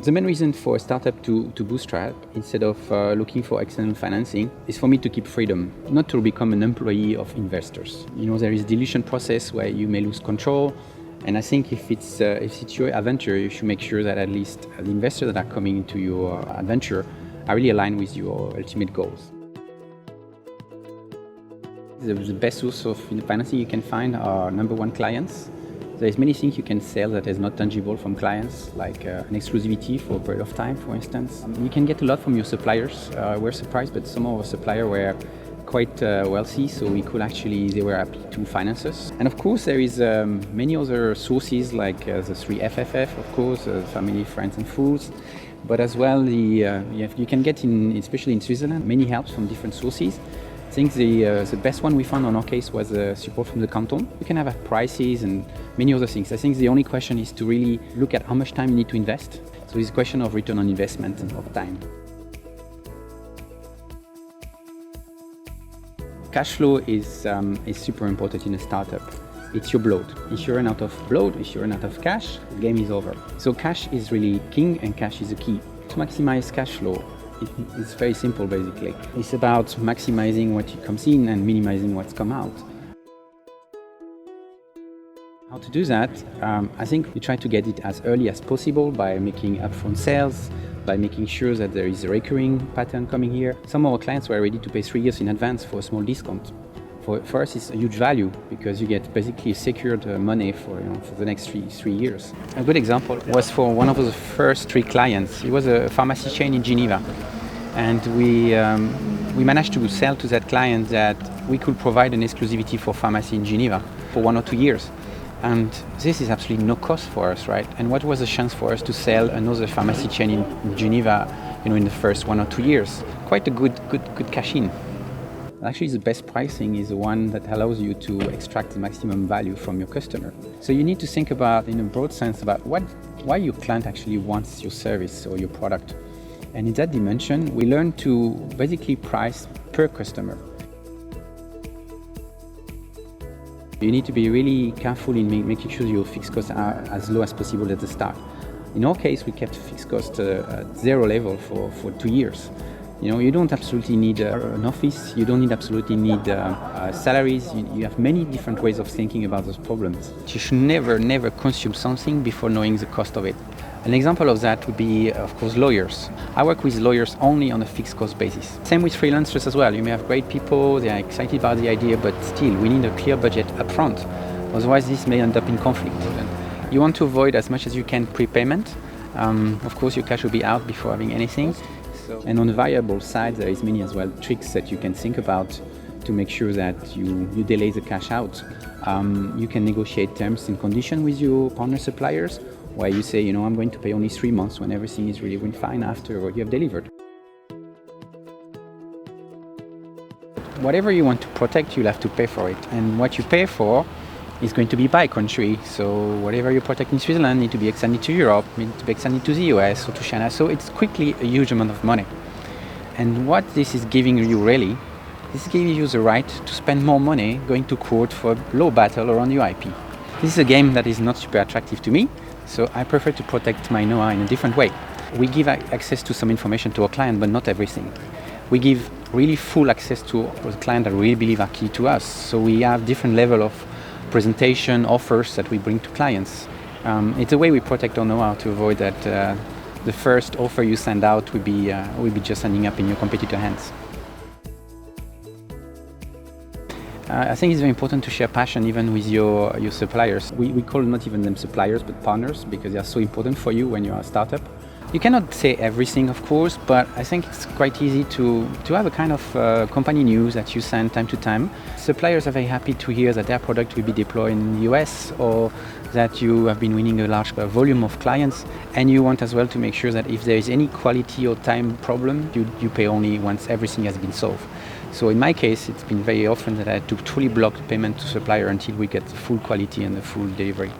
The main reason for a startup to bootstrap, instead of looking for external financing, is for me to keep freedom, not to become an employee of investors. There is a dilution process where you may lose control, and I think if it's your adventure, you should make sure that at least the investors that are coming into your adventure are really aligned with your ultimate goals. The best source of financing you can find are number one, clients. There's many things you can sell that is not tangible from clients, like an exclusivity for a period of time, for instance. You can get a lot from your suppliers. We're surprised, but some of our suppliers were quite wealthy, so they were happy to finance us. And of course, there is many other sources, like the 3 FFF, of course, family, friends, and fools. But as well, you can get, especially in Switzerland, many helps from different sources. I think the best one we found on our case was support from the canton. You can have prices and many other things. I think the only question is to really look at how much time you need to invest. So it's a question of return on investment and of time. Cash flow is super important in a startup. It's your blood. If you run out of blood, if you run out of cash, the game is over. So cash is really king, and cash is the key. To maximize cash flow, it's very simple, basically. It's about maximizing what comes in and minimizing what's come out. How to do that? I think you try to get it as early as possible by making upfront sales, by making sure that there is a recurring pattern coming here. Some of our clients were ready to pay 3 years in advance for a small discount. For us, it's a huge value because you get basically secured money for the next three years. A good example was for one of the first 3 clients. It was a pharmacy chain in Geneva, and we managed to sell to that client that we could provide an exclusivity for pharmacy in Geneva for 1 or 2 years. And this is absolutely no cost for us, right? And what was the chance for us to sell another pharmacy chain in Geneva, in the first 1 or 2 years? Quite a good cash in. Actually, the best pricing is the one that allows you to extract the maximum value from your customer. So you need to think about, in a broad sense, about why your client actually wants your service or your product. And in that dimension, we learn to basically price per customer. You need to be really careful in making sure your fixed costs are as low as possible at the start. In our case, we kept fixed costs at 0 level for 2 years. You don't absolutely need an office, you don't absolutely need salaries. You have many different ways of thinking about those problems. You should never consume something before knowing the cost of it. An example of that would be, of course, lawyers. I work with lawyers only on a fixed cost basis. Same with freelancers as well. You may have great people, they are excited about the idea, but still, we need a clear budget upfront. Otherwise, this may end up in conflict. You want to avoid as much as you can prepayment. Of course, your cash will be out before having anything. And on the variable side, there is many as well tricks that you can think about to make sure that you delay the cash out. You can negotiate terms and conditions with your partner suppliers, where you say, I'm going to pay only 3 months when everything is really going fine after you have delivered. Whatever you want to protect, you'll have to pay for it. And what you pay for is going to be by country. So whatever you protect in Switzerland needs to be extended to Europe, needs to be extended to the US or to China. So it's quickly a huge amount of money. And what this is giving you really, this is giving you the right to spend more money going to court for a law battle around your IP. This is a game that is not super attractive to me, so I prefer to protect my know-how in a different way. We give access to some information to our client, but not everything. We give really full access to the client that we really believe are key to us. So we have different level of presentation offers that we bring to clients. It's a way we protect our know-how to avoid that the first offer you send out will be just ending up in your competitor hands. I think it's very important to share passion even with your suppliers. We call not even them suppliers but partners, because they are so important for you when you are a startup. You cannot say everything, of course, but I think it's quite easy to have a kind of company news that you send time to time. Suppliers are very happy to hear that their product will be deployed in the US, or that you have been winning a large volume of clients, and you want as well to make sure that if there is any quality or time problem, you pay only once everything has been solved. So in my case, it's been very often that I had to truly block the payment to supplier until we get the full quality and the full delivery.